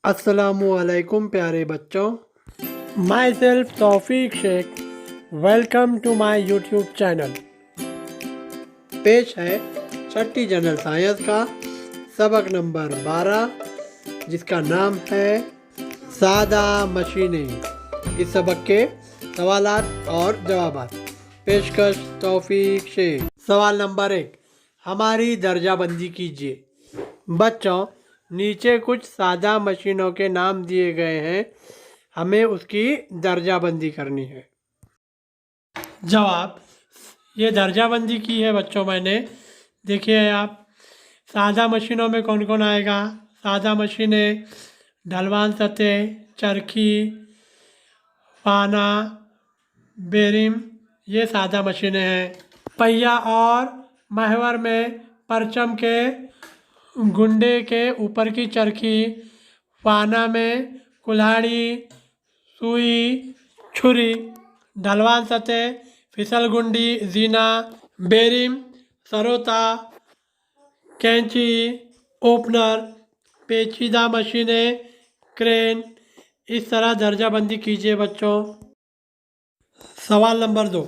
अस्सलामुअलैकुम प्यारे बच्चों, my self Taufiq Shaikh. Welcome to my YouTube channel. पेश है छठी जनरल साइंस का सबक नंबर 12, जिसका नाम है सादा मशीनें। इस सबक के सवालात और जवाबात। पेशकश तौफीक शेख। सवाल नंबर 1, हमारी दर्जाबंदी कीजिए। बच्चों, नीचे कुछ सादा मशीनों के नाम दिए गए हैं, हमें उसकी दर्जाबंदी करनी है। जवाब, ये दर्जाबंदी की है बच्चों मैंने। देखिए आप, सादा मशीनों में कौन कौन आएगा। सादा मशीनें ढलवान सतह, चरखी, पाना, बेरिम, ये सादा मशीनें हैं। पहिया और महवर में परचम के गुंडे के ऊपर की चरखी, पाना में कुल्हाड़ी, सुई, छुरी। ढलवान सतह, फिसल गुंडी, जीना, बेरिम, सरोता, कैंची, ओपनर, पेचीदा मशीनें, क्रेन। इस तरह दर्जाबंदी कीजिए बच्चों। सवाल नंबर 2,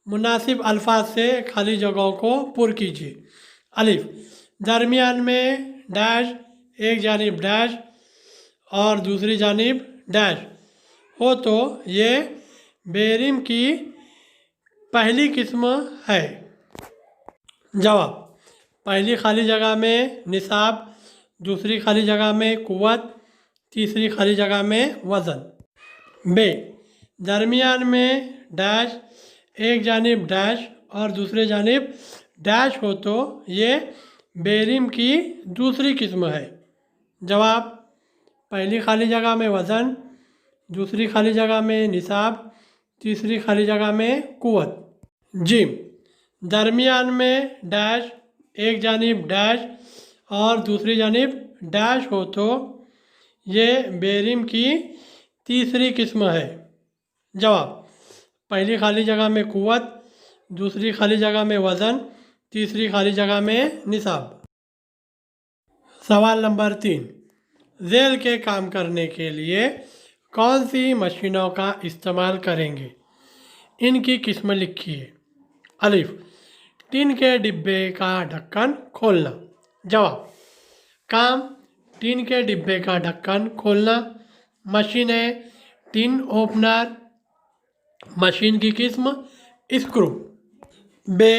मुनासिब अल्फाज से खाली जगहों को पुर कीजिए। अलिफ, दरमियान में डैश, एक जानिब डैश और दूसरी जानिब डैश हो तो ये बेरिम की पहली किस्म है। जवाब, पहली खाली जगह में निसाब, दूसरी खाली जगह में कुव्वत, तीसरी खाली जगह में वज़न। बे, दरमियान में डैश, एक जानिब डैश और दूसरे जानिब डैश हो तो ये बेरिम की दूसरी किस्म है। जवाब, पहली खाली जगह में वज़न, दूसरी खाली जगह में निसाब, तीसरी खाली जगह में कुव्वत। जिम, दरमियान में डैश, एक जानिब डैश और दूसरी जानिब डैश हो तो ये बेरिम की तीसरी किस्म है। जवाब, पहली खाली जगह में कुव्वत, दूसरी खाली जगह में वज़न, तीसरी खाली जगह में निसाब। सवाल नंबर 3, जेल के काम करने के लिए कौन सी मशीनों का इस्तेमाल करेंगे? इनकी किस्म लिखिए। अलिफ, टीन के डिब्बे का ढक्कन खोलना। जवाब, काम, टीन के डिब्बे का ढक्कन खोलना। मशीनें, टीन ओपनर, मशीन की किस्म स्क्रू। बे,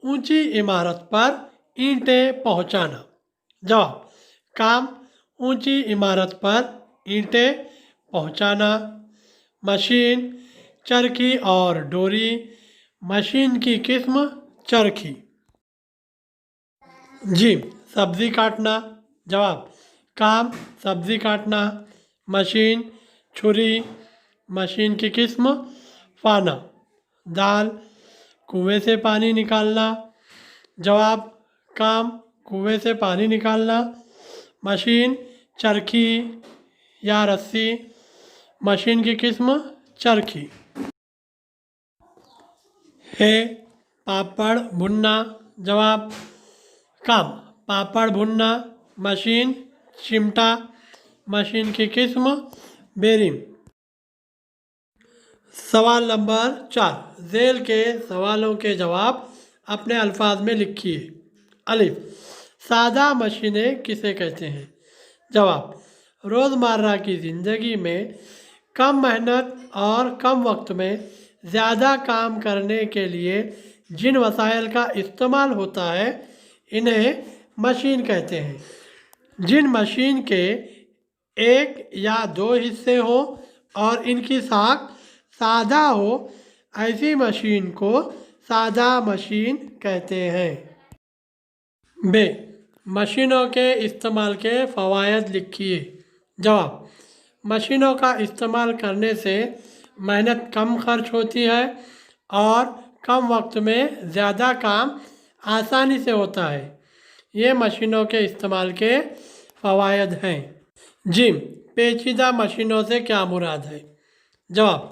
ऊंची इमारत पर ईंटें पहुंचाना। जवाब, काम, ऊंची इमारत पर ईंटें पहुंचाना। मशीन, चरखी और डोरी, मशीन की किस्म चरखी। जी, सब्जी काटना। जवाब, काम, सब्जी काटना। मशीन, छुरी, मशीन की किस्म फाना। दाल, कुएं से पानी निकालना। जवाब, काम, कुएं से पानी निकालना। मशीन, चरखी या रस्सी, मशीन की किस्म चरखी। है, पापड़ भुनना। जवाब, काम, पापड़ भुनना। मशीन, चिमटा, मशीन की किस्म बेरिम। सवाल नंबर 4, झेल के सवालों के जवाब अपने अल्फाज में लिखिए। अलिफ, सादा मशीनें किसे कहते हैं? जवाब, रोज़मर्रा की ज़िंदगी में कम मेहनत और कम वक्त में ज़्यादा काम करने के लिए जिन वसाइल का इस्तेमाल होता है इन्हें मशीन कहते हैं। जिन मशीन के एक या दो हिस्से हो और इनकी साख सादा हो, ऐसी मशीन को सादा मशीन कहते हैं। बे, मशीनों के इस्तेमाल के फ़वायद लिखिए। जवाब, मशीनों का इस्तेमाल करने से मेहनत कम खर्च होती है और कम वक्त में ज़्यादा काम आसानी से होता है। ये मशीनों के इस्तेमाल के फ़वायद हैं। जिम, पेचीदा मशीनों से क्या मुराद है? जवाब,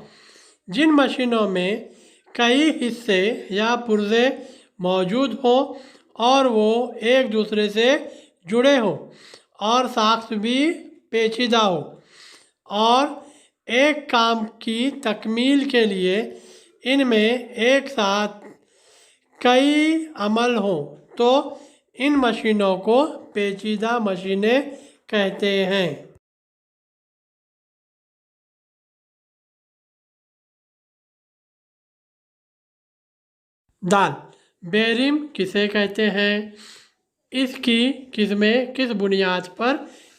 जिन मशीनों में कई हिस्से या पुर्जे मौजूद हों और वो एक दूसरे से जुड़े हों और साख्त भी पेचीदा हो और एक काम की तकमील के लिए इनमें एक साथ कई अमल हों तो इन मशीनों को पेचीदा मशीनें कहते हैं। दाल बेरिम किसे कहते हैं? इसकी किस्में किस बुनियाद पर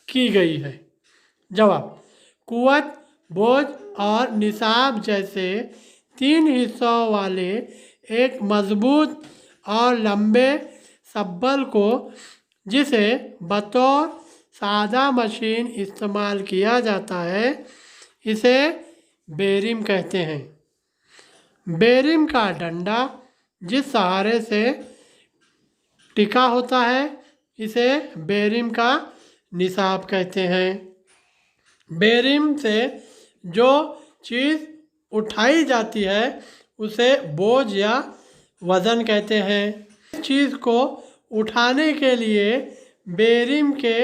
की गई है? जवाब, कुव्वत, बोझ और निसाब जैसे 3 हिस्सों वाले एक मजबूत और लंबे सब्बल को जिसे बतौर सादा मशीन इस्तेमाल किया जाता है इसे बेरिम कहते हैं। बेरिम का डंडा जिस सहारे से टिका होता है इसे बेरिम का निसाब कहते हैं। बेरिम से जो चीज़ उठाई जाती है उसे बोझ या वज़न कहते हैं। इस चीज़ को उठाने के लिए बेरिम के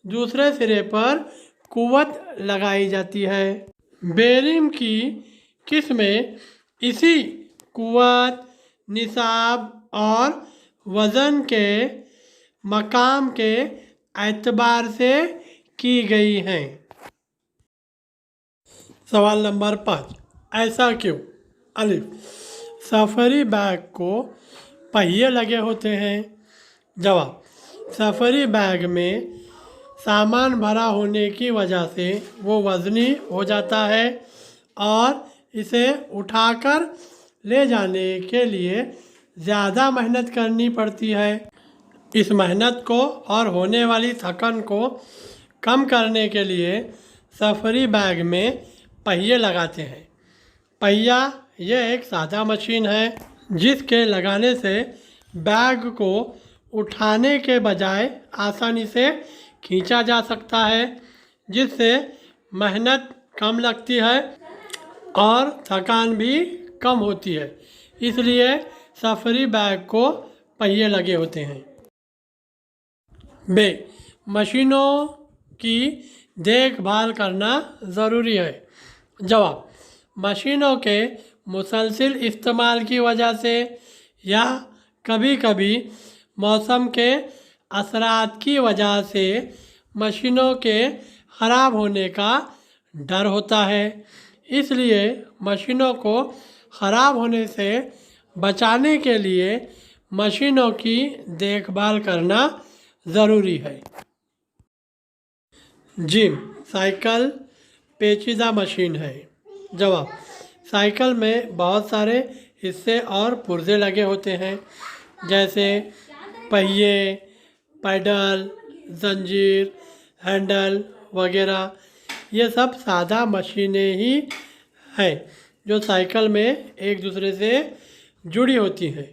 दूसरे सिरे पर कुव्वत लगाई जाती है। बेरिम की किस्में इसी कुव्वत, निसाब और वज़न के मकाम के एतबार से की गई हैं। सवाल नंबर 5, ऐसा क्यों? अलिफ, सफरी बैग को पहिए लगे होते हैं। जवाब, सफरी बैग में सामान भरा होने की वजह से वो वज़नी हो जाता है और इसे उठाकर ले जाने के लिए ज़्यादा मेहनत करनी पड़ती है। इस मेहनत को और होने वाली थकन को कम करने के लिए सफरी बैग में पहिए लगाते हैं। पहिया यह एक सादा मशीन है जिसके लगाने से बैग को उठाने के बजाय आसानी से खींचा जा सकता है, जिससे मेहनत कम लगती है और थकान भी कम होती है। इसलिए सफरी बैग को पहिए लगे होते हैं। बे, मशीनों की देखभाल करना ज़रूरी है। जवाब, मशीनों के मुसलसिल इस्तेमाल की वजह से या कभी कभी मौसम के असरात की वजह से मशीनों के ख़राब होने का डर होता है। इसलिए मशीनों को ख़राब होने से बचाने के लिए मशीनों की देखभाल करना ज़रूरी है। जिम, साइकिल पेचीदा मशीन है। जवाब, साइकिल में बहुत सारे हिस्से और पुर्जे लगे होते हैं जैसे पहिए, पैडल, जंजीर, हैंडल वगैरह। ये सब सादा मशीनें ही हैं जो साइकिल में एक दूसरे से जुड़ी होती हैं।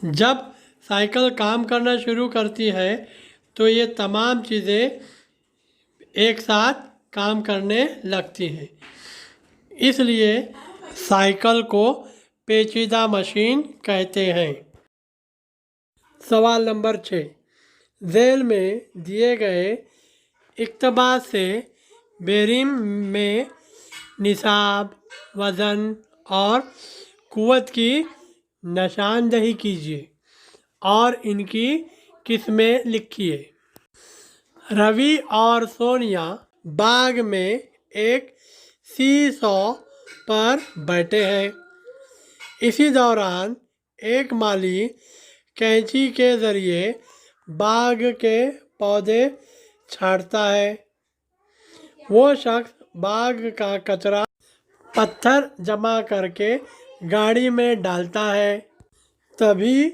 जब साइकिल काम करना शुरू करती है तो ये तमाम चीज़ें एक साथ काम करने लगती हैं। इसलिए साइकिल को पेचीदा मशीन कहते हैं। सवाल नंबर 6, झेल में दिए गए इक़्तिबास से बेरिम में निसाब, वज़न और कुव्वत की निशानदही कीजिए और इनकी किस्में लिखिए। रवि और सोनिया बाग में एक सीसॉ पर बैठे हैं। इसी दौरान एक माली कैंची के ज़रिए बाग के पौधे छाँटता है। वो शख्स बाग का कचरा पत्थर जमा करके गाड़ी में डालता है। तभी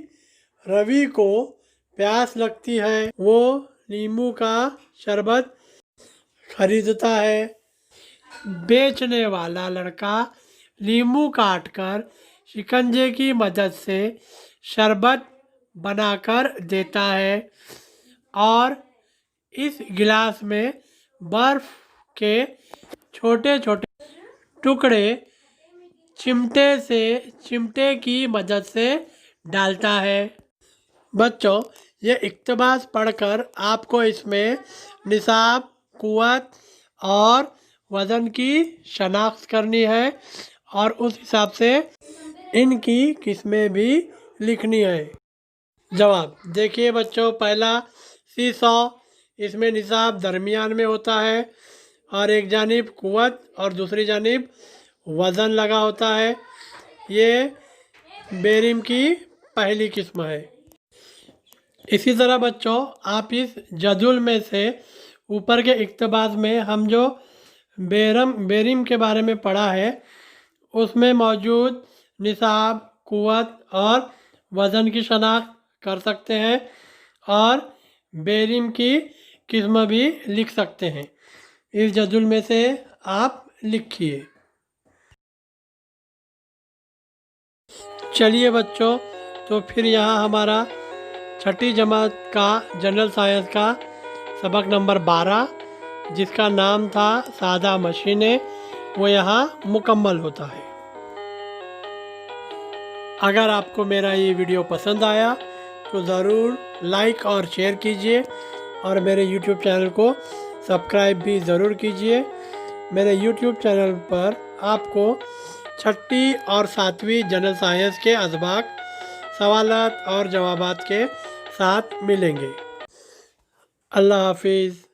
रवि को प्यास लगती है। वो नींबू का शरबत खरीदता है। बेचने वाला लड़का नींबू काटकर शिकंजे की मदद से शरबत बनाकर देता है और इस गिलास में बर्फ़ के छोटे छोटे टुकड़े चिमटे की मदद से डालता है। बच्चों, ये इक़्तिबास पढ़कर आपको इसमें निसाब, क़ुव्वत और वज़न की शनाख्त करनी है और उस हिसाब से इनकी किस्में भी लिखनी है। जवाब देखिए बच्चों, पहला सीसॉ, इसमें निसाब दरमियान में होता है और एक जानिब क़ुव्वत और दूसरी जानिब वज़न लगा होता है। ये बेरिम की पहली किस्म है। इसी तरह बच्चों, आप इस जदुल में से ऊपर के इक़्तिबास में हम जो बेरिम के बारे में पढ़ा है उसमें मौजूद निसाब, क़ुव्वत और वज़न की शनाख्त कर सकते हैं और बेरिम की किस्म भी लिख सकते हैं। इस जदुल में से आप लिखिए। चलिए बच्चों, तो फिर यहाँ हमारा छठी जमात का जनरल साइंस का सबक नंबर 12, जिसका नाम था सादा मशीनें, वो यहाँ मुकम्मल होता है। अगर आपको मेरा ये वीडियो पसंद आया तो ज़रूर लाइक और शेयर कीजिए और मेरे YouTube चैनल को सब्सक्राइब भी ज़रूर कीजिए। मेरे YouTube चैनल पर आपको छठी और सातवीं जनरल साइंस के असबाक सवालात और जवाबात के साथ मिलेंगे। अल्लाह हाफिज़।